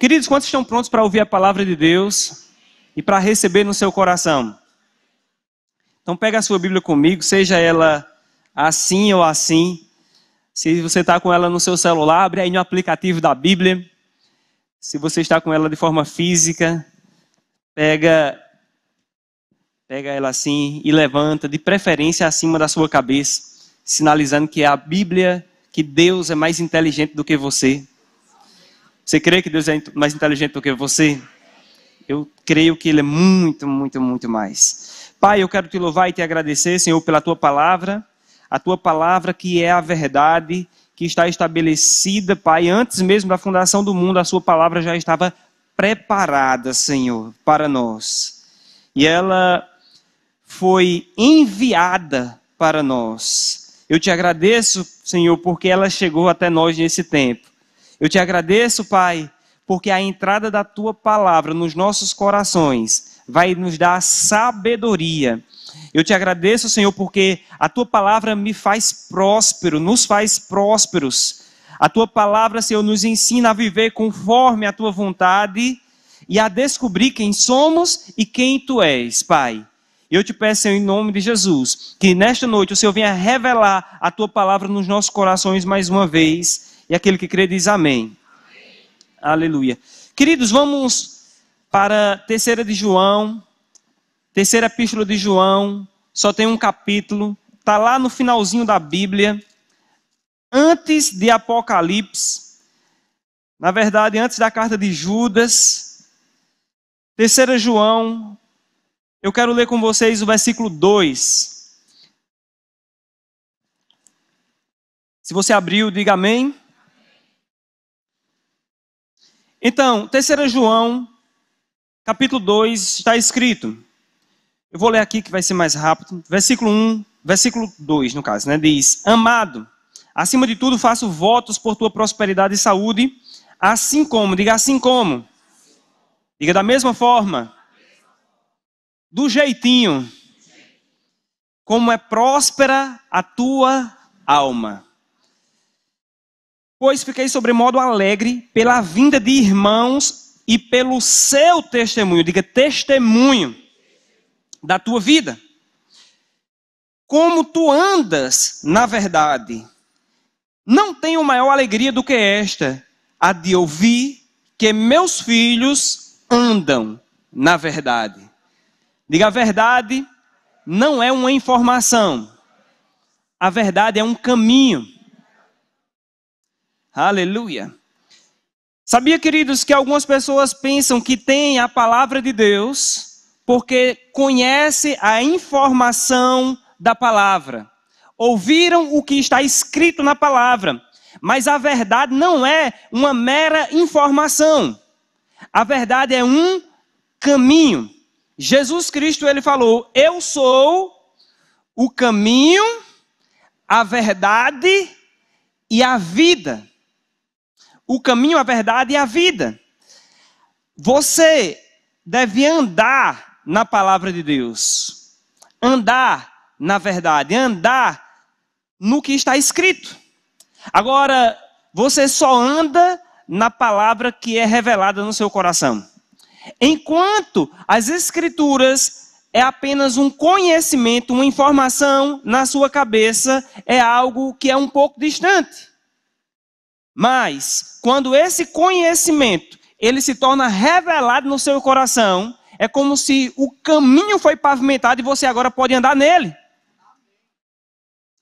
Queridos, quantos estão prontos para ouvir a palavra de Deus e para receber no seu coração? Então pega a sua Bíblia comigo, seja ela assim ou assim. Se você está com ela no seu celular, abre aí no aplicativo da Bíblia. Se você está com ela de forma física, pega ela assim e levanta, de preferência acima da sua cabeça, sinalizando que é a Bíblia, que Deus é mais inteligente do que você. Você crê que Deus é mais inteligente do que você? Eu creio que Ele é muito, muito, muito mais. Pai, eu quero te louvar e te agradecer, Senhor, pela tua palavra. A tua palavra que é a verdade, que está estabelecida, Pai, antes mesmo da fundação do mundo, a sua palavra já estava preparada, Senhor, para nós. E ela foi enviada para nós. Eu te agradeço, Senhor, porque ela chegou até nós nesse tempo. Eu te agradeço, Pai, porque a entrada da tua palavra nos nossos corações vai nos dar sabedoria. Eu te agradeço, Senhor, porque a tua palavra me faz próspero, nos faz prósperos. A tua palavra, Senhor, nos ensina a viver conforme a tua vontade e a descobrir quem somos e quem tu és, Pai. Eu te peço, Senhor, em nome de Jesus, que nesta noite o Senhor venha revelar a tua palavra nos nossos corações mais uma vez. E aquele que crê diz amém. Amém. Aleluia. Queridos, vamos para a terceira epístola de João. Só tem um capítulo. Está lá no finalzinho da Bíblia. Antes de Apocalipse. Na verdade, antes da carta de Judas. Terceira João. Eu quero ler com vocês o versículo 2. Se você abriu, diga amém. Então, 3 João, capítulo 2, está escrito. Eu vou ler aqui que vai ser mais rápido. Versículo 1, versículo 2, no caso, né? Diz: Amado, acima de tudo faço votos por tua prosperidade e saúde, assim como, diga assim como. Diga da mesma forma. Do jeitinho. Como é próspera a tua alma. Pois fiquei sobremodo alegre pela vinda de irmãos e pelo seu testemunho, diga testemunho da tua vida. Como tu andas na verdade. Não tenho maior alegria do que esta, a de ouvir que meus filhos andam na verdade. Diga, a verdade não é uma informação. A verdade é um caminho. Aleluia. Sabia, queridos, que algumas pessoas pensam que têm a palavra de Deus porque conhecem a informação da palavra. Ouviram o que está escrito na palavra. Mas a verdade não é uma mera informação. A verdade é um caminho. Jesus Cristo, ele falou: eu sou o caminho, a verdade e a vida. O caminho, a verdade e a vida. Você deve andar na palavra de Deus. Andar na verdade. Andar no que está escrito. Agora, você só anda na palavra que é revelada no seu coração. Enquanto as escrituras é apenas um conhecimento, uma informação na sua cabeça, é algo que é um pouco distante. Mas, quando esse conhecimento, ele se torna revelado no seu coração, é como se o caminho foi pavimentado e você agora pode andar nele.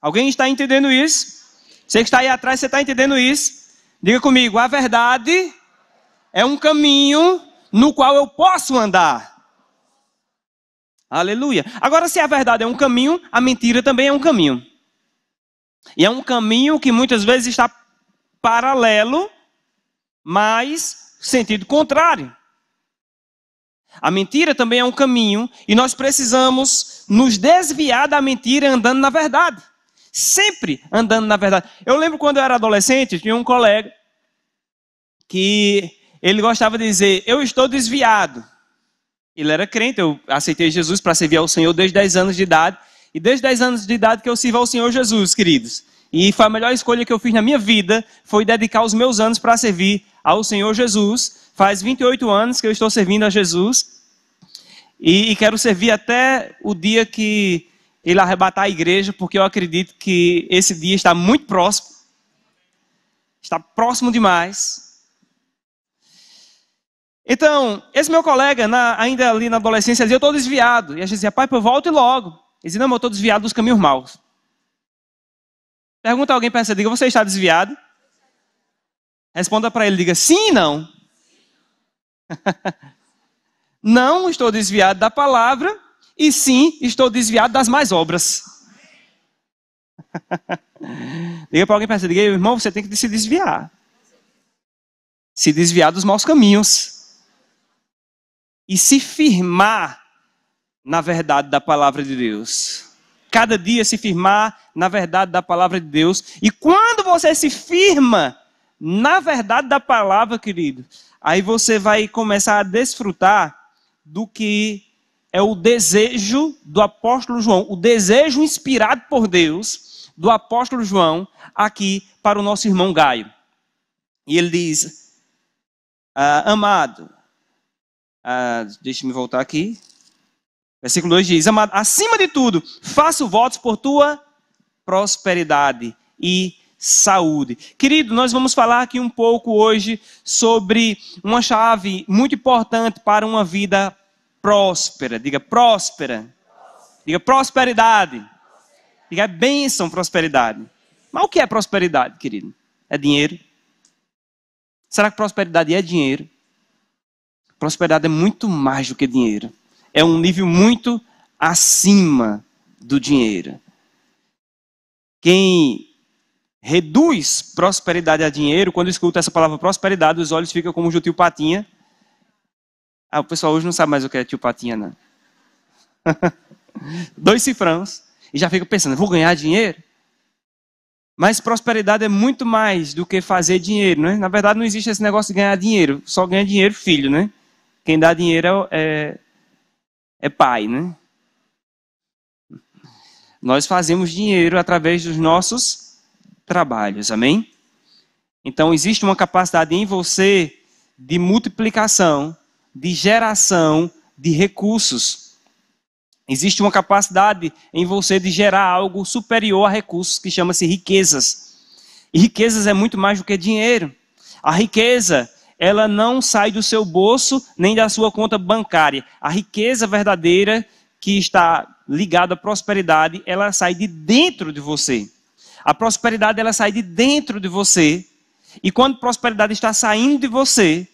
Alguém está entendendo isso? Você que está aí atrás, você está entendendo isso? Diga comigo, a verdade é um caminho no qual eu posso andar. Aleluia. Agora, se a verdade é um caminho, a mentira também é um caminho. E é um caminho que muitas vezes está paralelo, mas sentido contrário. A mentira também é um caminho e nós precisamos nos desviar da mentira andando na verdade. Sempre andando na verdade. Eu lembro quando eu era adolescente, tinha um colega que ele gostava de dizer: eu estou desviado. Ele era crente, eu aceitei Jesus para servir ao Senhor desde 10 anos de idade. E desde 10 anos de idade que eu sirvo ao Senhor Jesus, queridos. E foi a melhor escolha que eu fiz na minha vida, foi dedicar os meus anos para servir ao Senhor Jesus. Faz 28 anos que eu estou servindo a Jesus e quero servir até o dia que Ele arrebatar a igreja, porque eu acredito que esse dia está muito próximo. Está próximo demais. Então, esse meu colega, ainda ali na adolescência, dizia, eu estou desviado. E a gente dizia, pai, eu volto logo. Ele dizia, não, mas eu estou desviado dos caminhos maus. Pergunta a alguém para você, diga, você está desviado? Responda para ele, diga, sim e não. Não estou desviado da palavra, e sim, estou desviado das más obras. Diga para alguém para você, diga, irmão, você tem que se desviar. Se desviar dos maus caminhos. E se firmar na verdade da palavra de Deus. Cada dia se firmar na verdade da palavra de Deus. E quando você se firma na verdade da palavra, querido, aí você vai começar a desfrutar do que é o desejo do apóstolo João, o desejo inspirado por Deus do apóstolo João aqui para o nosso irmão Gaio. E ele diz, amado, deixa-me voltar aqui, versículo 2 diz, amado, acima de tudo, faço votos por tua prosperidade e saúde. Querido, nós vamos falar aqui um pouco hoje sobre uma chave muito importante para uma vida próspera. Diga próspera. Diga prosperidade. Diga bênção, prosperidade. Mas o que é prosperidade, querido? É dinheiro? Será que prosperidade é dinheiro? Prosperidade é muito mais do que dinheiro. É um nível muito acima do dinheiro. Quem reduz prosperidade a dinheiro, quando escuta essa palavra prosperidade, os olhos ficam como o tio Patinha. O pessoal hoje não sabe mais o que é tio Patinha, não. 2 cifrões. E já fica pensando, vou ganhar dinheiro? Mas prosperidade é muito mais do que fazer dinheiro, né? Na verdade, não existe esse negócio de ganhar dinheiro. Só ganha dinheiro filho, né? Quem dá dinheiro é pai, né? Nós fazemos dinheiro através dos nossos trabalhos, amém? Então, existe uma capacidade em você de multiplicação, de geração de recursos. Existe uma capacidade em você de gerar algo superior a recursos, que chama-se riquezas. E riquezas é muito mais do que dinheiro. A riqueza, ela não sai do seu bolso, nem da sua conta bancária. A riqueza verdadeira, que está ligada à prosperidade, ela sai de dentro de você. A prosperidade, ela sai de dentro de você. E quando a prosperidade está saindo de você,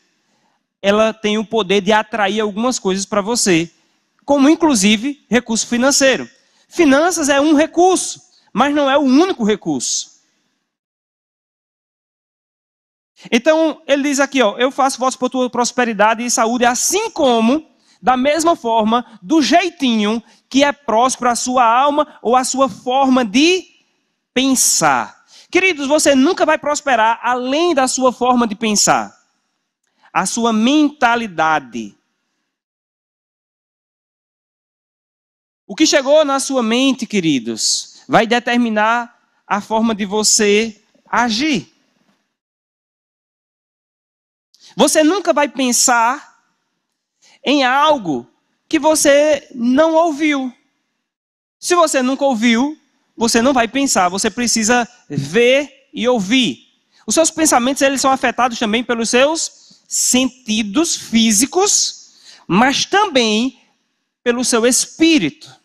ela tem o poder de atrair algumas coisas para você, como inclusive recurso financeiro. Finanças é um recurso, mas não é o único recurso. Então, ele diz aqui, eu faço votos por tua prosperidade e saúde, assim como, da mesma forma, do jeitinho que é próspero a sua alma ou a sua forma de pensar. Queridos, você nunca vai prosperar além da sua forma de pensar. A sua mentalidade. O que chegou na sua mente, queridos, vai determinar a forma de você agir. Você nunca vai pensar em algo que você não ouviu. Se você nunca ouviu, você não vai pensar. Você precisa ver e ouvir. Os seus pensamentos, eles são afetados também pelos seus sentidos físicos, mas também pelo seu espírito.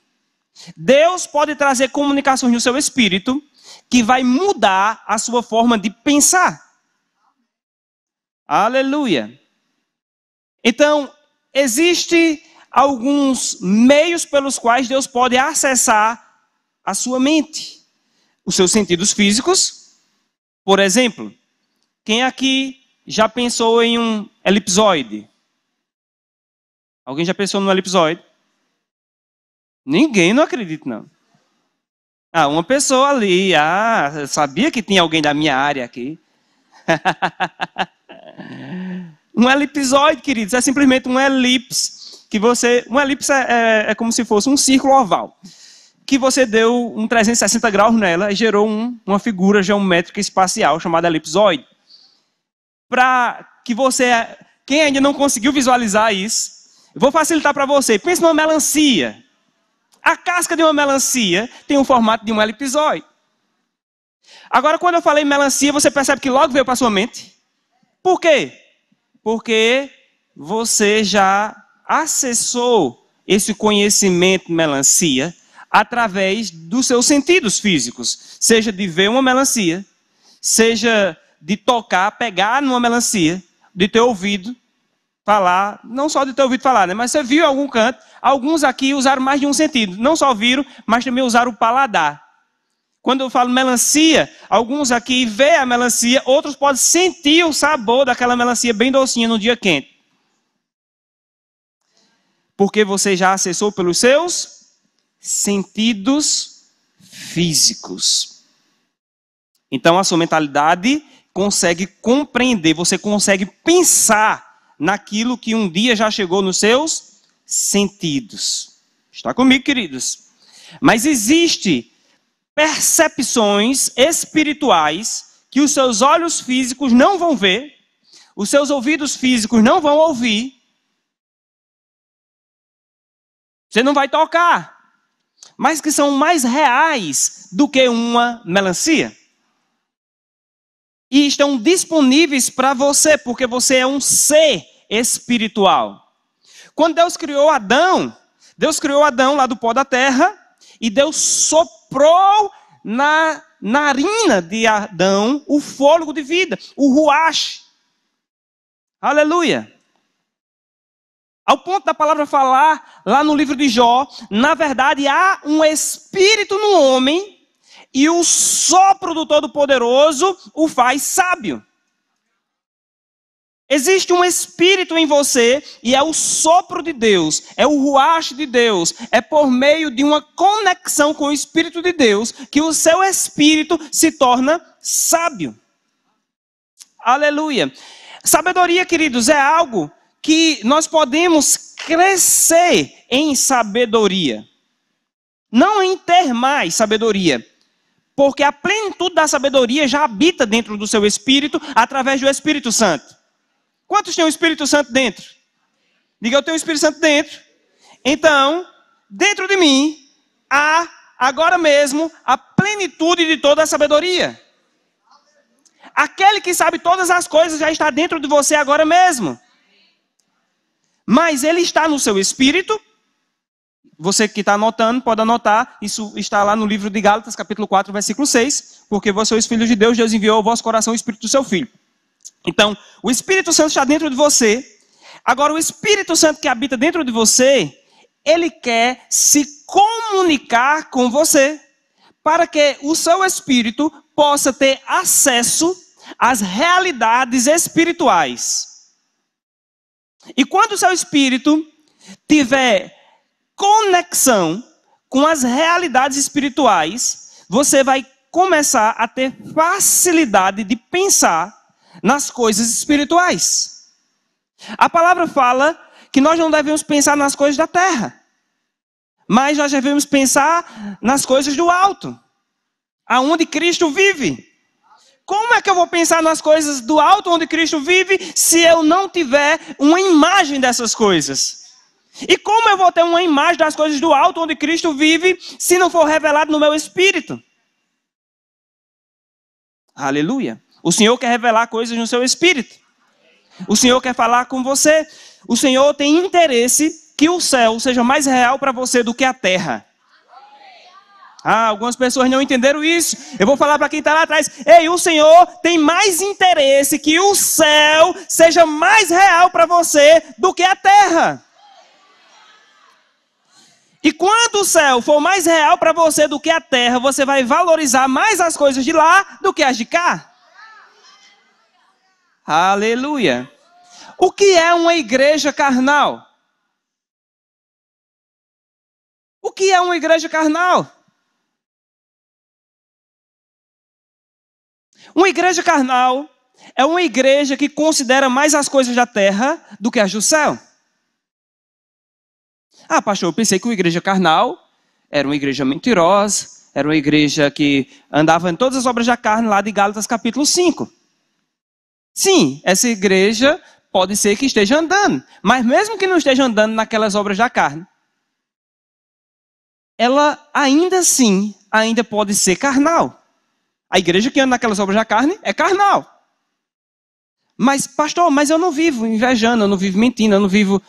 Deus pode trazer comunicações no seu espírito que vai mudar a sua forma de pensar. Aleluia. Então, existem alguns meios pelos quais Deus pode acessar a sua mente. Os seus sentidos físicos, por exemplo, quem aqui já pensou em um elipsoide? Alguém já pensou no elipsoide? Ninguém, não acredito não. Uma pessoa ali, eu sabia que tinha alguém da minha área aqui. Um elipsoide, queridos, é simplesmente um elipse, um elipse é como se fosse um círculo oval, que você deu um 360 graus nela e gerou uma figura geométrica espacial chamada elipsoide. Para que quem ainda não conseguiu visualizar isso, eu vou facilitar para você. Pense numa melancia. A casca de uma melancia tem o formato de um elipsoide. Agora, quando eu falei melancia, você percebe que logo veio para sua mente? Por quê? Porque você já acessou esse conhecimento melancia através dos seus sentidos físicos. Seja de ver uma melancia, seja de tocar, pegar numa melancia, de ter ouvido falar, não só de ter ouvido falar, né? Mas você viu em algum canto. Alguns aqui usaram mais de um sentido. Não só viram, mas também usaram o paladar. Quando eu falo melancia, alguns aqui veem a melancia, outros podem sentir o sabor daquela melancia bem docinha no dia quente. Porque você já acessou pelos seus sentidos físicos. Então a sua mentalidade consegue compreender, você consegue pensar naquilo que um dia já chegou nos seus sentidos. Está comigo, queridos? Mas existe percepções espirituais que os seus olhos físicos não vão ver, os seus ouvidos físicos não vão ouvir, você não vai tocar, mas que são mais reais do que uma melancia. E estão disponíveis para você, porque você é um ser espiritual. Quando Deus criou Adão lá do pó da terra, e Deus soprou na narina de Adão o fôlego de vida, o ruach. Aleluia. Ao ponto da palavra falar, lá no livro de Jó, na verdade há um espírito no homem, e o sopro do Todo-Poderoso o faz sábio. Existe um espírito em você, e é o sopro de Deus, é o ruach de Deus, é por meio de uma conexão com o Espírito de Deus, que o seu espírito se torna sábio. Aleluia. Sabedoria, queridos, é algo que nós podemos crescer em sabedoria. Não em ter mais sabedoria, porque a plenitude da sabedoria já habita dentro do seu espírito, através do Espírito Santo. Quantos têm o Espírito Santo dentro? Diga, eu tenho o Espírito Santo dentro. Então, dentro de mim, há agora mesmo a plenitude de toda a sabedoria. Aquele que sabe todas as coisas já está dentro de você agora mesmo. Mas ele está no seu espírito. Você que está anotando, pode anotar. Isso está lá no livro de Gálatas, capítulo 4, versículo 6. Porque vós sois filhos de Deus, Deus enviou ao vosso coração o Espírito do seu Filho. Então, o Espírito Santo está dentro de você. Agora, o Espírito Santo que habita dentro de você, ele quer se comunicar com você, para que o seu espírito possa ter acesso às realidades espirituais. E quando o seu espírito tiver conexão com as realidades espirituais, você vai começar a ter facilidade de pensar nas coisas espirituais. A palavra fala que nós não devemos pensar nas coisas da terra, mas nós devemos pensar nas coisas do alto, aonde Cristo vive. Como é que eu vou pensar nas coisas do alto onde Cristo vive se eu não tiver uma imagem dessas coisas? E como eu vou ter uma imagem das coisas do alto onde Cristo vive se não for revelado no meu espírito? Aleluia. O Senhor quer revelar coisas no seu espírito. O Senhor quer falar com você. O Senhor tem interesse que o céu seja mais real para você do que a terra. Algumas pessoas não entenderam isso. Eu vou falar para quem está lá atrás. Ei, o Senhor tem mais interesse que o céu seja mais real para você do que a terra. E quando o céu for mais real para você do que a terra, você vai valorizar mais as coisas de lá do que as de cá. Aleluia. O que é uma igreja carnal? O que é uma igreja carnal? Uma igreja carnal é uma igreja que considera mais as coisas da terra do que as do céu. Pastor, eu pensei que uma igreja carnal era uma igreja mentirosa, era uma igreja que andava em todas as obras da carne lá de Gálatas capítulo 5. Sim, essa igreja pode ser que esteja andando. Mas mesmo que não esteja andando naquelas obras da carne, ela ainda assim, ainda pode ser carnal. A igreja que anda naquelas obras da carne é carnal. Mas, pastor, mas eu não vivo invejando, eu não vivo mentindo, eu não vivo,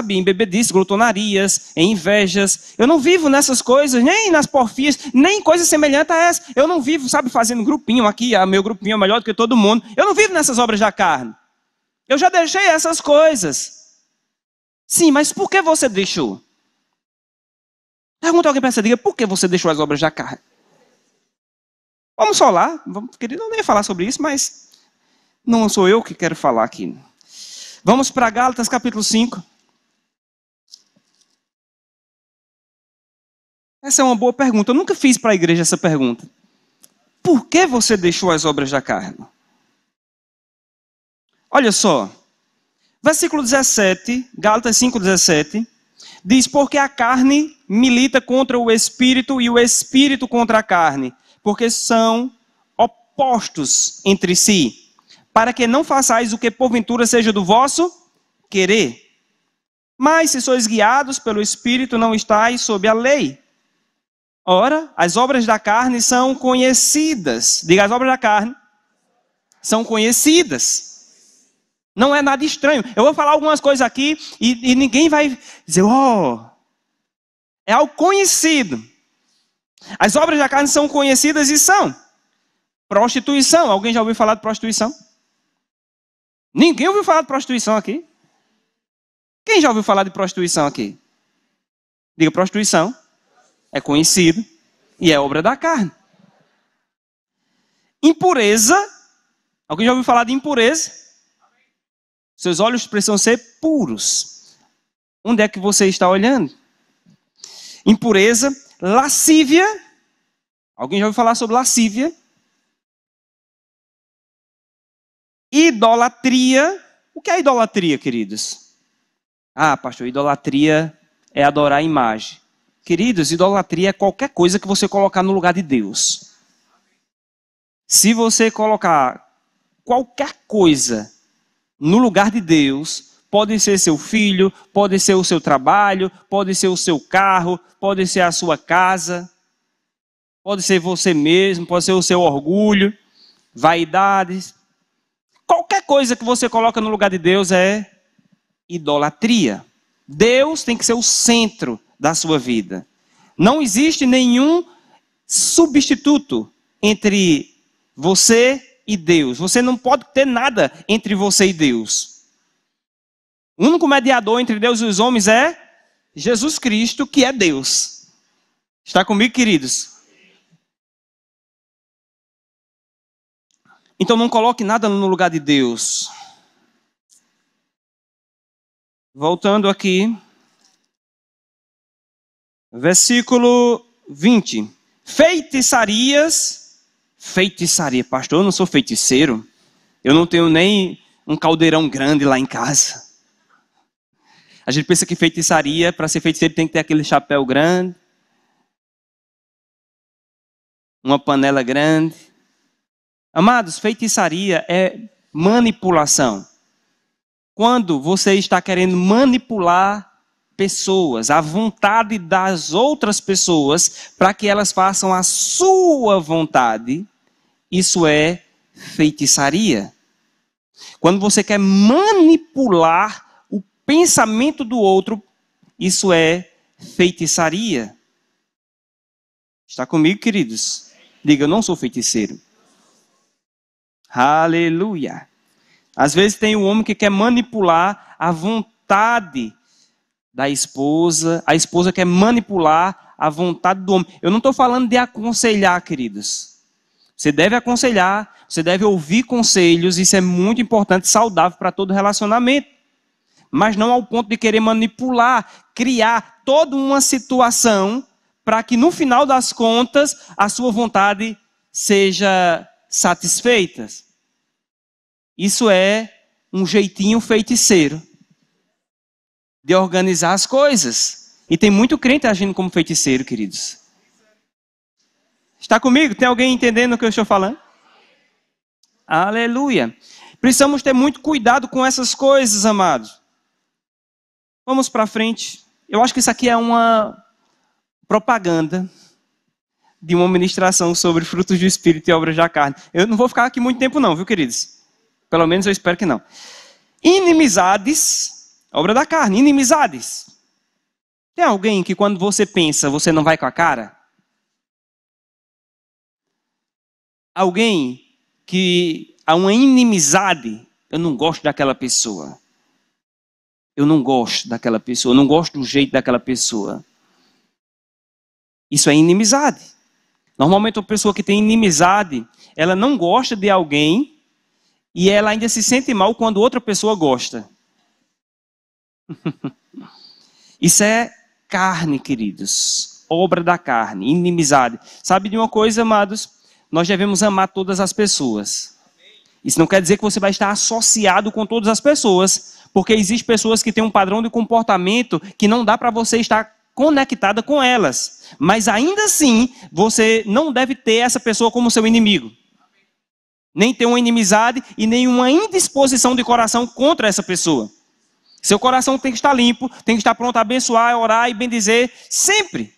em bebedices, glutonarias, em invejas. Eu não vivo nessas coisas, nem nas porfias, nem coisas semelhantes a essa. Eu não vivo, fazendo grupinho aqui, meu grupinho é melhor do que todo mundo. Eu não vivo nessas obras da carne. Eu já deixei essas coisas. Sim, mas por que você deixou? Pergunta alguém para você, diga, por que você deixou as obras da carne? Vamos só lá, querido, eu nem ia falar sobre isso, mas não sou eu que quero falar aqui. Vamos para Gálatas capítulo 5. Essa é uma boa pergunta, eu nunca fiz para a igreja essa pergunta. Por que você deixou as obras da carne? Olha só, versículo 17, Gálatas 5:17, diz, porque a carne milita contra o espírito e o espírito contra a carne, porque são opostos entre si, para que não façais o que porventura seja do vosso querer. Mas se sois guiados pelo espírito, não estáis sob a lei. Ora, as obras da carne são conhecidas. Diga, as obras da carne são conhecidas. Não é nada estranho. Eu vou falar algumas coisas aqui e ninguém vai dizer, é algo conhecido. As obras da carne são conhecidas e são. Prostituição. Alguém já ouviu falar de prostituição? Ninguém ouviu falar de prostituição aqui? Quem já ouviu falar de prostituição aqui? Diga, prostituição é conhecido e é obra da carne. Impureza. Alguém já ouviu falar de impureza? Seus olhos precisam ser puros. Onde é que você está olhando? Impureza, lascívia. Alguém já ouviu falar sobre lascívia? Idolatria. O que é idolatria, queridos? Pastor, idolatria é adorar a imagem. Queridos, idolatria é qualquer coisa que você colocar no lugar de Deus. Se você colocar qualquer coisa no lugar de Deus, pode ser seu filho, pode ser o seu trabalho, pode ser o seu carro, pode ser a sua casa, pode ser você mesmo, pode ser o seu orgulho, vaidades. Qualquer coisa que você coloca no lugar de Deus é idolatria. Deus tem que ser o centro da sua vida. Não existe nenhum substituto entre você e Deus. Você não pode ter nada entre você e Deus. O único mediador entre Deus e os homens é Jesus Cristo, que é Deus. Está comigo, queridos? Então não coloque nada no lugar de Deus. Voltando aqui. Versículo 20. Feitiçaria, pastor, eu não sou feiticeiro. Eu não tenho nem um caldeirão grande lá em casa. A gente pensa que feitiçaria, para ser feiticeiro tem que ter aquele chapéu grande, uma panela grande. Amados, feitiçaria é manipulação. Quando você está querendo manipular pessoas, a vontade das outras pessoas, para que elas façam a sua vontade, isso é feitiçaria. Quando você quer manipular o pensamento do outro, isso é feitiçaria. Está comigo, queridos? Diga, eu não sou feiticeiro. Aleluia. Às vezes tem um homem que quer manipular a vontade da esposa, a esposa quer manipular a vontade do homem. Eu não estou falando de aconselhar, queridos. Você deve aconselhar, você deve ouvir conselhos, isso é muito importante, saudável para todo relacionamento. Mas não ao ponto de querer manipular, criar toda uma situação para que no final das contas a sua vontade seja satisfeita. Isso é um jeitinho feiticeiro de organizar as coisas. E tem muito crente agindo como feiticeiro, queridos. Está comigo? Tem alguém entendendo o que eu estou falando? Aleluia. Precisamos ter muito cuidado com essas coisas, amados. Vamos para frente. Eu acho que isso aqui é uma propaganda de uma ministração sobre frutos do Espírito e obras da carne. Eu não vou ficar aqui muito tempo não, viu, queridos? Pelo menos eu espero que não. Inimizades, obra da carne, inimizades. Tem alguém que quando você pensa, você não vai com a cara? Alguém que há uma inimizade, eu não gosto daquela pessoa. Eu não gosto daquela pessoa, eu não gosto do jeito daquela pessoa. Isso é inimizade. Normalmente uma pessoa que tem inimizade, ela não gosta de alguém e ela ainda se sente mal quando outra pessoa gosta. Isso é carne, queridos. Obra da carne, inimizade. Sabe de uma coisa, amados? Nós devemos amar todas as pessoas. Isso não quer dizer que você vai estar associado com todas as pessoas, porque existem pessoas que têm um padrão de comportamento que não dá para você estar conectada com elas. Mas ainda assim, você não deve ter essa pessoa como seu inimigo. Nem ter uma inimizade e nenhuma indisposição de coração contra essa pessoa. Seu coração tem que estar limpo, tem que estar pronto a abençoar, orar e bendizer sempre.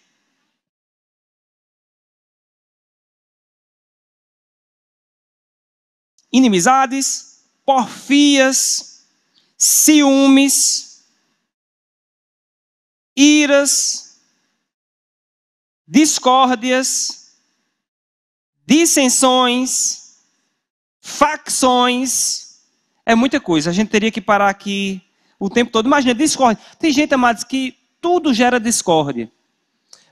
Inimizades, porfias, ciúmes, iras, discórdias, dissensões, facções. É muita coisa, a gente teria que parar aqui o tempo todo. Imagina, discórdia. Tem gente, amados, que tudo gera discórdia.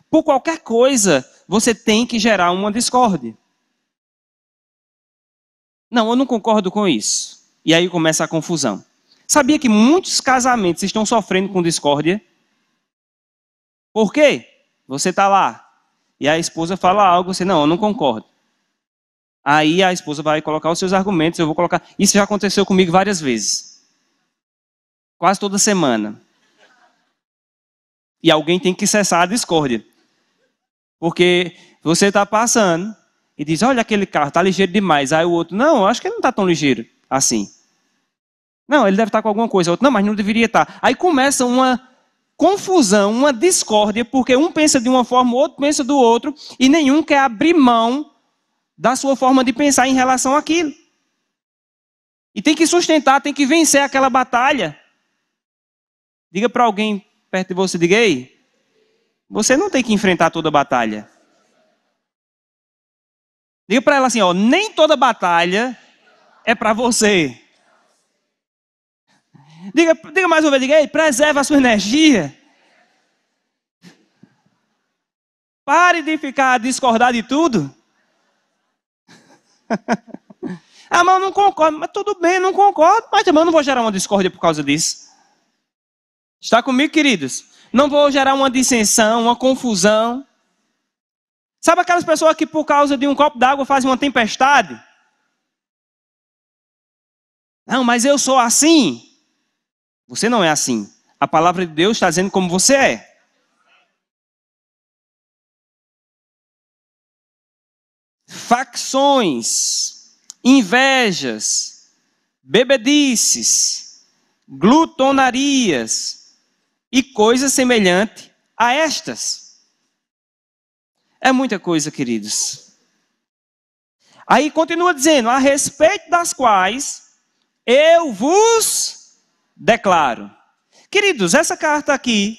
Por qualquer coisa, você tem que gerar uma discórdia. Não, eu não concordo com isso. E aí começa a confusão. Sabia que muitos casamentos estão sofrendo com discórdia? Por quê? Você está lá e a esposa fala algo, você, não, eu não concordo. Aí a esposa vai colocar os seus argumentos, eu vou colocar. Isso já aconteceu comigo várias vezes. Quase toda semana. E alguém tem que cessar a discórdia. Porque você está passando e diz, olha aquele carro, está ligeiro demais. Aí o outro, não, acho que ele não está tão ligeiro assim. Não, ele deve estar com alguma coisa. O outro, não, mas não deveria estar. Aí começa uma confusão, uma discórdia, porque um pensa de uma forma, o outro pensa do outro, e nenhum quer abrir mão da sua forma de pensar em relação àquilo. E tem que sustentar, tem que vencer aquela batalha. Diga para alguém perto de você, diga, ei, você não tem que enfrentar toda a batalha. Diga para ela assim, ó, nem toda batalha é para você. Diga mais uma vez, diga, ei, preserva a sua energia. Pare de ficar a discordar de tudo. Ah, mas eu não concordo. Mas tudo bem, eu não concordo. Mas também eu não vou gerar uma discórdia por causa disso. Está comigo, queridos? Não vou gerar uma dissensão, uma confusão. Sabe aquelas pessoas que por causa de um copo d'água fazem uma tempestade? Não, mas eu sou assim. Você não é assim. A palavra de Deus está dizendo como você é. Facções, invejas, bebedices, glutonarias e coisas semelhantes a estas. É muita coisa, queridos. Aí continua dizendo, a respeito das quais eu vos declaro. Queridos, essa carta aqui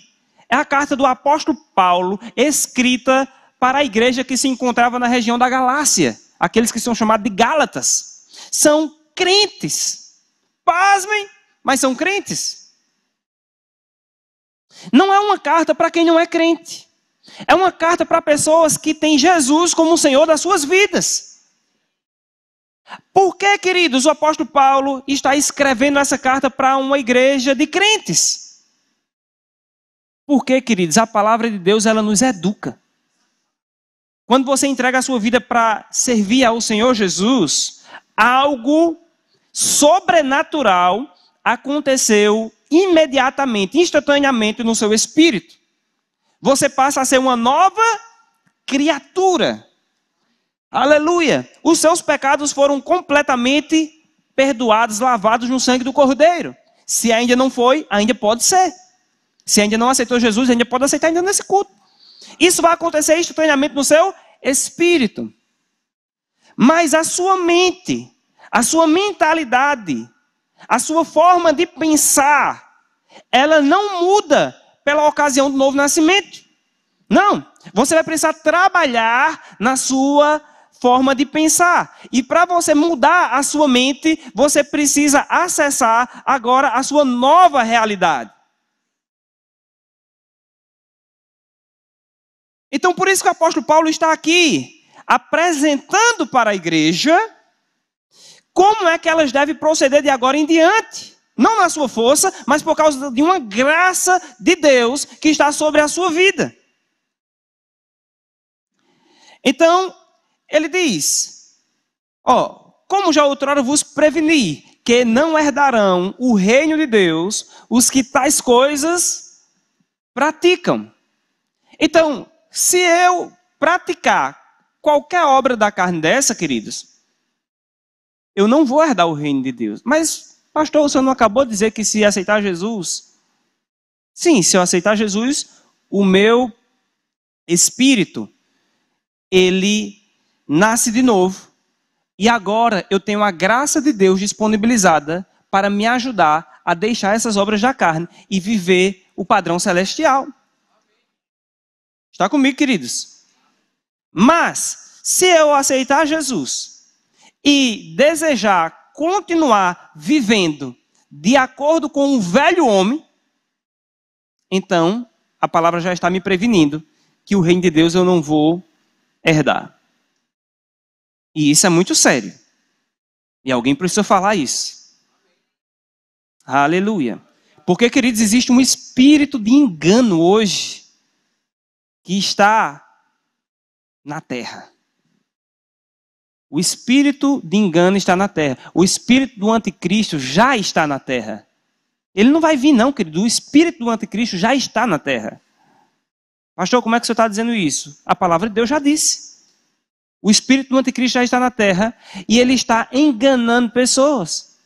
é a carta do apóstolo Paulo, escrita para a igreja que se encontrava na região da Galácia. Aqueles que são chamados de Gálatas. São crentes. Pasmem, mas são crentes. Não é uma carta para quem não é crente. É uma carta para pessoas que têm Jesus como o Senhor das suas vidas. Por que, queridos, o apóstolo Paulo está escrevendo essa carta para uma igreja de crentes? Porque, queridos, a palavra de Deus, ela nos educa. Quando você entrega a sua vida para servir ao Senhor Jesus, algo sobrenatural aconteceu imediatamente, instantaneamente no seu espírito. Você passa a ser uma nova criatura. Aleluia! Os seus pecados foram completamente perdoados, lavados no sangue do Cordeiro. Se ainda não foi, ainda pode ser. Se ainda não aceitou Jesus, ainda pode aceitar ainda nesse culto. Isso vai acontecer instantaneamente no seu espírito. Mas a sua mente, a sua mentalidade, a sua forma de pensar, ela não muda pela ocasião do novo nascimento. Não, você vai precisar trabalhar na sua forma de pensar. E para você mudar a sua mente, você precisa acessar agora a sua nova realidade. Então, por isso que o apóstolo Paulo está aqui, apresentando para a igreja como é que elas devem proceder de agora em diante. Não na sua força, mas por causa de uma graça de Deus que está sobre a sua vida. Então, ele diz, como já outrora vos preveni, que não herdarão o reino de Deus os que tais coisas praticam. Então, se eu praticar qualquer obra da carne dessa, queridos, eu não vou herdar o reino de Deus. Mas, pastor, o senhor não acabou de dizer que se aceitar Jesus? Sim, se eu aceitar Jesus, o meu espírito, ele nasce de novo. E agora eu tenho a graça de Deus disponibilizada para me ajudar a deixar essas obras da carne e viver o padrão celestial. Está comigo, queridos? Mas, se eu aceitar Jesus e desejar continuar vivendo de acordo com o velho homem, então a palavra já está me prevenindo que o reino de Deus eu não vou herdar. E isso é muito sério. E alguém precisa falar isso. Aleluia. Porque, queridos, existe um espírito de engano hoje que está na terra. O espírito de engano está na terra. O espírito do anticristo já está na terra. Ele não vai vir não, querido. O espírito do anticristo já está na terra. Pastor, como é que o senhor está dizendo isso? A palavra de Deus já disse. O espírito do anticristo já está na terra e ele está enganando pessoas.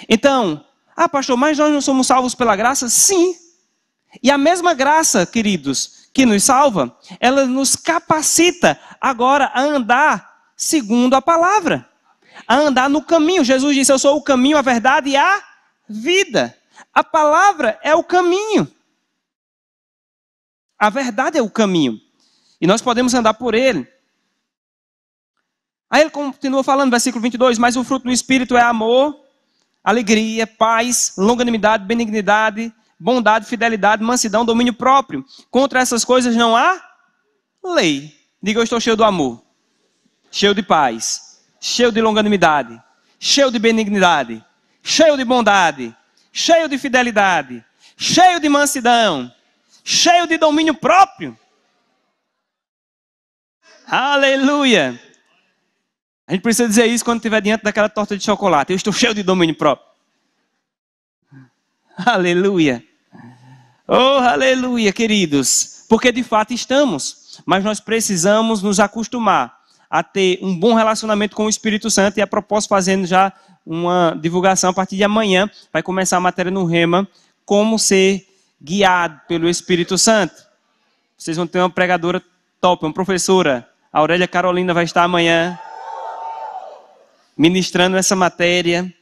Então, pastor, mas nós não somos salvos pela graça? Sim. E a mesma graça, queridos, que nos salva, ela nos capacita agora a andar segundo a palavra. A andar no caminho. Jesus disse, eu sou o caminho, a verdade e a vida. A palavra é o caminho. A verdade é o caminho. E nós podemos andar por ele. Aí ele continua falando, versículo 22, mas o fruto do Espírito é amor, alegria, paz, longanimidade, benignidade, bondade, fidelidade, mansidão, domínio próprio. Contra essas coisas não há lei. Diga, eu estou cheio do amor, cheio de paz, cheio de longanimidade, cheio de benignidade, cheio de bondade, cheio de fidelidade, cheio de mansidão, cheio de domínio próprio. Aleluia! A gente precisa dizer isso quando estiver diante daquela torta de chocolate. Eu estou cheio de domínio próprio. Aleluia. Oh, aleluia, queridos. Porque de fato estamos. Mas nós precisamos nos acostumar a ter um bom relacionamento com o Espírito Santo. E a propósito, fazendo já uma divulgação a partir de amanhã, vai começar a matéria no Rema, como ser guiado pelo Espírito Santo. Vocês vão ter uma pregadora top, uma professora. A Aurélia Carolina vai estar amanhã ministrando essa matéria.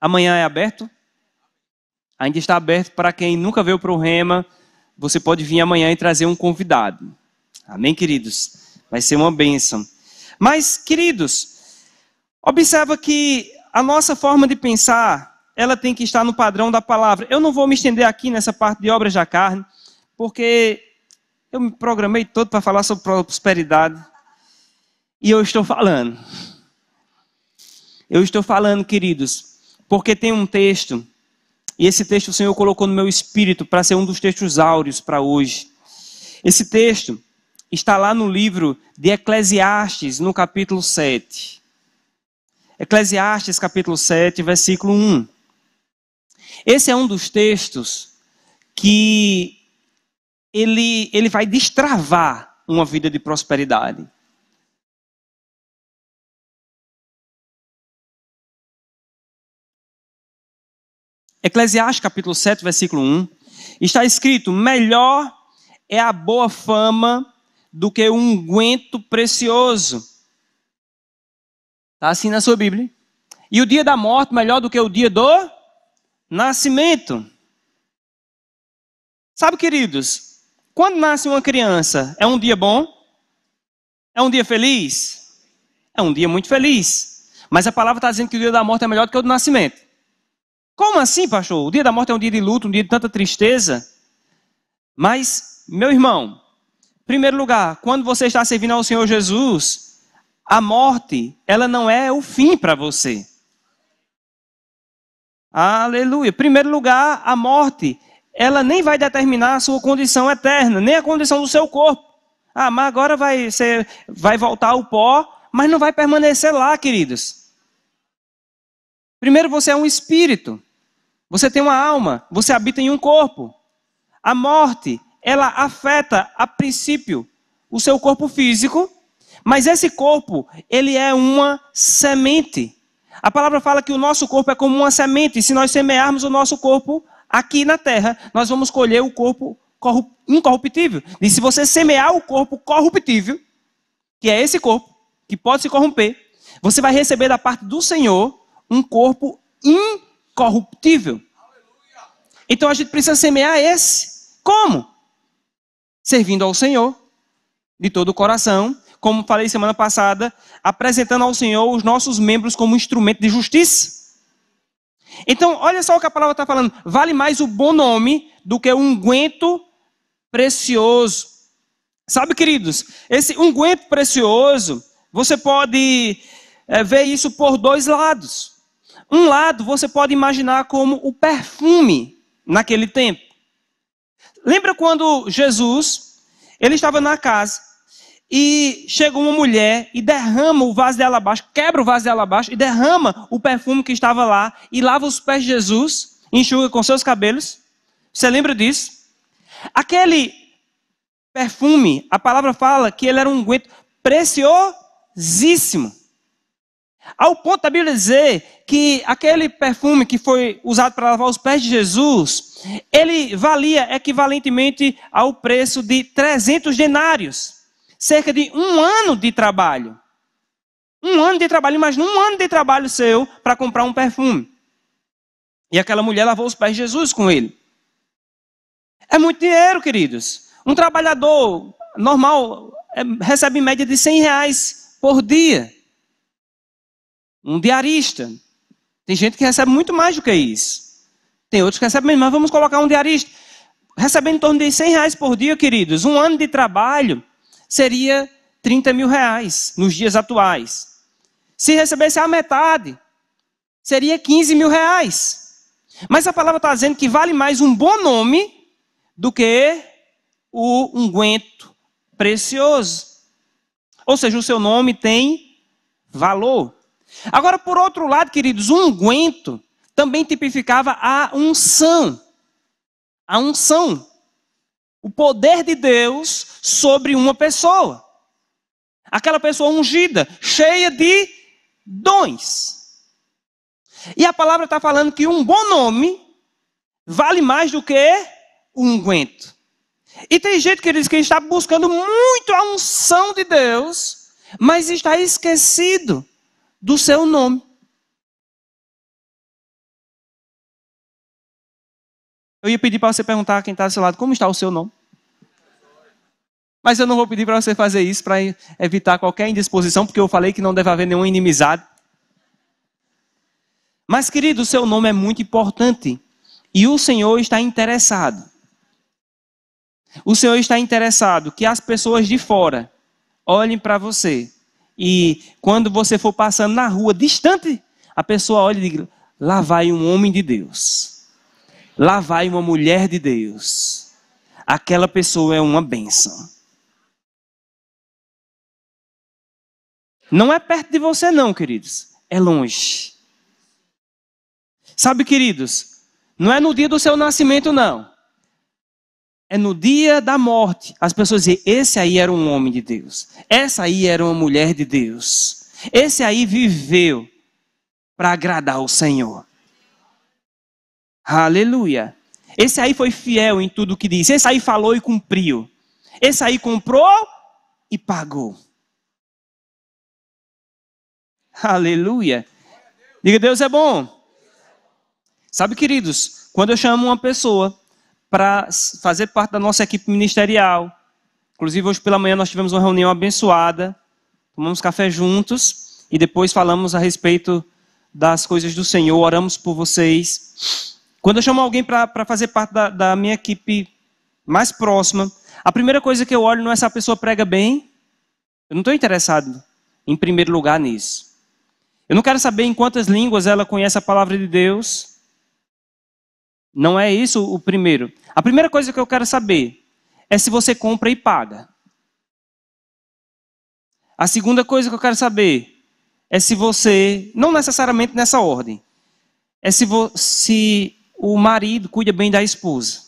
Amanhã é aberto? Ainda está aberto para quem nunca veio para o Rema. Você pode vir amanhã e trazer um convidado. Amém, queridos? Vai ser uma bênção. Mas, queridos, observa que a nossa forma de pensar, ela tem que estar no padrão da palavra. Eu não vou me estender aqui nessa parte de obras da carne, porque eu me programei todo para falar sobre prosperidade. E eu estou falando. Eu estou falando, queridos, porque tem um texto, e esse texto o Senhor colocou no meu espírito para ser um dos textos áureos para hoje. Esse texto está lá no livro de Eclesiastes, no capítulo 7. Eclesiastes, capítulo 7, versículo 1. Esse é um dos textos que ele vai destravar uma vida de prosperidade. Eclesiastes capítulo 7, versículo 1, está escrito: melhor é a boa fama do que um unguento precioso. Está assim na sua Bíblia. E o dia da morte melhor do que o dia do nascimento. Sabe, queridos, quando nasce uma criança, é um dia bom? É um dia feliz? É um dia muito feliz. Mas a palavra está dizendo que o dia da morte é melhor do que o do nascimento. Como assim, pastor? O dia da morte é um dia de luto, um dia de tanta tristeza. Mas, meu irmão, em primeiro lugar, quando você está servindo ao Senhor Jesus, a morte, ela não é o fim para você. Aleluia. Em primeiro lugar, a morte, ela nem vai determinar a sua condição eterna, nem a condição do seu corpo. Ah, mas agora vai voltar ao pó, mas não vai permanecer lá, queridos. Primeiro, você é um espírito. Você tem uma alma, você habita em um corpo. A morte, ela afeta, a princípio, o seu corpo físico, mas esse corpo, ele é uma semente. A palavra fala que o nosso corpo é como uma semente. Se nós semearmos o nosso corpo aqui na terra, nós vamos colher o corpo incorruptível. E se você semear o corpo corruptível, que é esse corpo, que pode se corromper, você vai receber da parte do Senhor um corpo incorruptível. Então a gente precisa semear esse. Como? Servindo ao Senhor de todo o coração, como falei semana passada, apresentando ao Senhor os nossos membros como instrumento de justiça. Então, olha só o que a palavra está falando. Vale mais o bom nome do que o unguento precioso. Sabe, queridos, esse unguento precioso, você pode ver isso por dois lados. Um lado, você pode imaginar como o perfume naquele tempo. Lembra quando Jesus, ele estava na casa, e chega uma mulher e derrama o vaso de alabastro, quebra o vaso de alabastro e derrama o perfume que estava lá e lava os pés de Jesus, enxuga com seus cabelos. Você lembra disso? Aquele perfume, a palavra fala que ele era um unguento preciosíssimo. Ao ponto da Bíblia dizer que aquele perfume que foi usado para lavar os pés de Jesus, ele valia equivalentemente ao preço de 300 denários. Cerca de um ano de trabalho. Um ano de trabalho, imagina um ano de trabalho seu para comprar um perfume. E aquela mulher lavou os pés de Jesus com ele. É muito dinheiro, queridos. Um trabalhador normal recebe em média de R$100 por dia. Um diarista. Tem gente que recebe muito mais do que isso. Tem outros que recebem menos, mas vamos colocar um diarista. Recebendo em torno de R$100 por dia, queridos. Um ano de trabalho seria R$30 mil nos dias atuais. Se recebesse a metade, seria R$15 mil. Mas a palavra está dizendo que vale mais um bom nome do que o unguento precioso. Ou seja, o seu nome tem valor. Agora, por outro lado, queridos, o unguento também tipificava a unção. A unção. O poder de Deus sobre uma pessoa. Aquela pessoa ungida, cheia de dons. E a palavra está falando que um bom nome vale mais do que o unguento. E tem gente, queridos, que está buscando muito a unção de Deus, mas está esquecido do seu nome. Eu ia pedir para você perguntar a quem está do seu lado, como está o seu nome? Mas eu não vou pedir para você fazer isso para evitar qualquer indisposição, porque eu falei que não deve haver nenhuma inimizade. Mas, querido, o seu nome é muito importante. E o Senhor está interessado. O Senhor está interessado que as pessoas de fora olhem para você. E quando você for passando na rua, distante, a pessoa olha e diga: lá vai um homem de Deus. Lá vai uma mulher de Deus. Aquela pessoa é uma bênção. Não é perto de você não, queridos. É longe. Sabe, queridos, não é no dia do seu nascimento, não. É no dia da morte. As pessoas dizem: esse aí era um homem de Deus. Essa aí era uma mulher de Deus. Esse aí viveu para agradar o Senhor. Aleluia. Esse aí foi fiel em tudo que disse. Esse aí falou e cumpriu. Esse aí comprou e pagou. Aleluia. Diga, Deus é bom. Sabe, queridos, quando eu chamo uma pessoa para fazer parte da nossa equipe ministerial, inclusive hoje pela manhã nós tivemos uma reunião abençoada, tomamos café juntos e depois falamos a respeito das coisas do Senhor, oramos por vocês. Quando eu chamo alguém para fazer parte da minha equipe mais próxima, a primeira coisa que eu olho não é se a pessoa prega bem. Eu não estou interessado em primeiro lugar nisso. Eu não quero saber em quantas línguas ela conhece a palavra de Deus. Não é isso o primeiro. A primeira coisa que eu quero saber é se você compra e paga. A segunda coisa que eu quero saber é se você, não necessariamente nessa ordem, é se o marido cuida bem da esposa